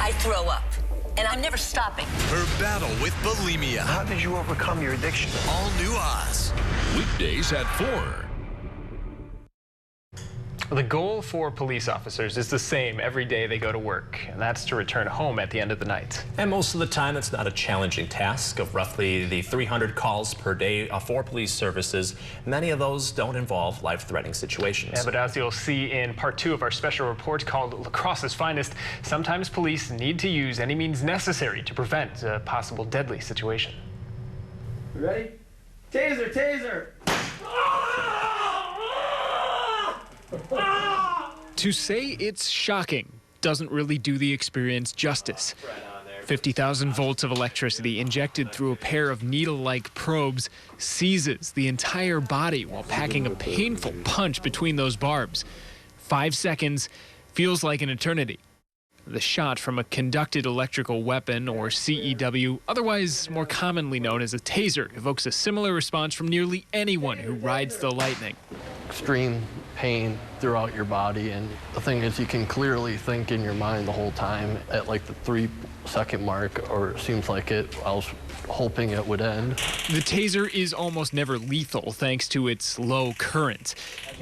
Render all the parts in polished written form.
I throw up. And I'm never stopping. Her battle with bulimia. How did you overcome your addiction? All new Oz. Weekdays at 4. The goal for police officers is the same every day they go to work, and that's to return home at the end of the night. And most of the time, it's not a challenging task. Of roughly the 300 calls per day for police services, many of those don't involve life-threatening situations. Yeah, but as you'll see in part 2 of our special report called La Crosse's Finest, sometimes police need to use any means necessary to prevent a possible deadly situation. Ready? Taser, taser! To say it's shocking doesn't really do the experience justice. 50,000 volts of electricity injected through a pair of needle-like probes seizes the entire body while packing a painful punch between those barbs. 5 seconds feels like an eternity. The shot from a conducted electrical weapon, or CEW, otherwise more commonly known as a taser, evokes a similar response from nearly anyone who rides the lightning. Extreme pain throughout your body, and the thing is, you can clearly think in your mind the whole time. At like the 3-second mark, or it seems like it, I was hoping it would end. The taser is almost never lethal thanks to its low current.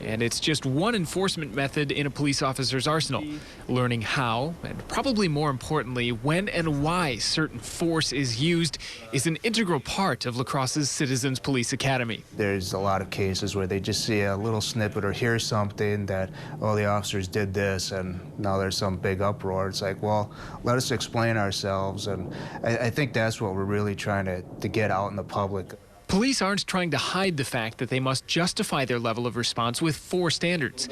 And it's just one enforcement method in a police officer's arsenal. Learning how, and probably more importantly, when and why certain force is used is an integral part of La Crosse's Citizens Police Academy. There's a lot of cases where they just see a little snippet or hear something that, oh, the officers did this, and now there's some big uproar. It's like, well, let us explain ourselves. And I think that's what we're really trying to get out in the public. Police aren't trying to hide the fact that they must justify their level of response with 4 standards.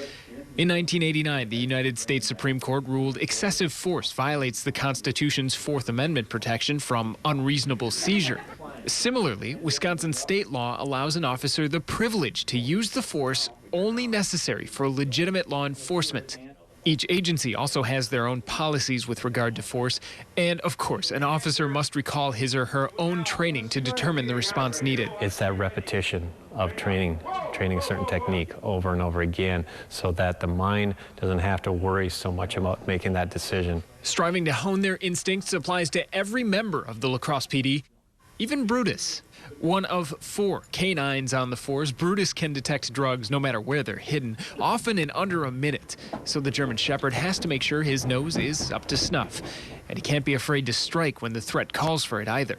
In 1989, the United States Supreme Court ruled excessive force violates the Constitution's 4th Amendment protection from unreasonable seizure. Similarly, Wisconsin state law allows an officer the privilege to use the force only necessary for legitimate law enforcement. Each agency also has their own policies with regard to force, and of course, an officer must recall his or her own training to determine the response needed. It's that repetition of training a certain technique over and over again so that the mind doesn't have to worry so much about making that decision. Striving to hone their instincts applies to every member of the La Crosse PD, even Brutus. One of 4 canines on the force, Brutus can detect drugs no matter where they're hidden, often in under a minute. So the German Shepherd has to make sure his nose is up to snuff. And he can't be afraid to strike when the threat calls for it either.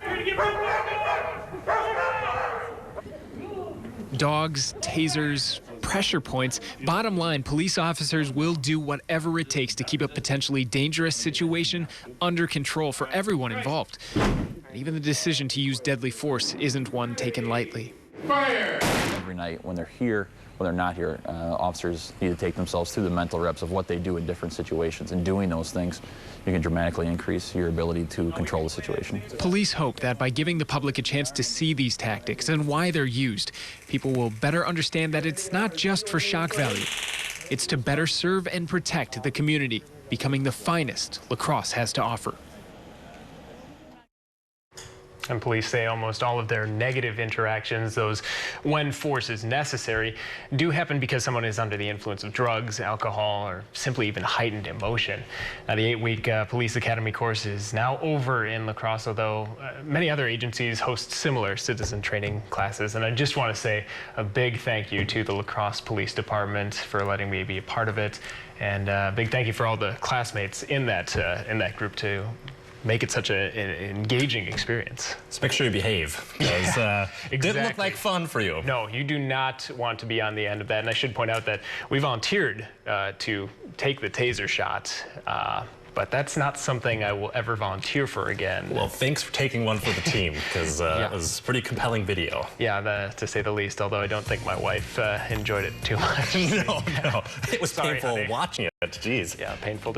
Dogs, tasers, pressure points. Bottom line, police officers will do whatever it takes to keep a potentially dangerous situation under control for everyone involved. Even the decision to use deadly force isn't one taken lightly. Fire! Every night when they're here, when they're not here, officers need to take themselves through the mental reps of what they do in different situations. And doing those things, you can dramatically increase your ability to control the situation. Police hope that by giving the public a chance to see these tactics and why they're used, people will better understand that it's not just for shock value. It's to better serve and protect the community, becoming the finest La Crosse has to offer. And police say almost all of their negative interactions, those when force is necessary, do happen because someone is under the influence of drugs, alcohol, or simply even heightened emotion. Now, the 8-week police academy course is now over in La Crosse, although many other agencies host similar citizen training classes. And I just want to say a big thank you to the La Crosse Police Department for letting me be a part of it. And a big thank you for all the classmates in that group too. Make it such an engaging experience. So make sure you behave, because exactly. It didn't look like fun for you. No, you do not want to be on the end of that. And I should point out that we volunteered to take the taser shot, but that's not something I will ever volunteer for again. Well, thanks for taking one for the team, because yeah. It was a pretty compelling video. Yeah, to say the least, although I don't think my wife enjoyed it too much. No, it was Sorry, painful honey. watching it. Jeez. Yeah, painful.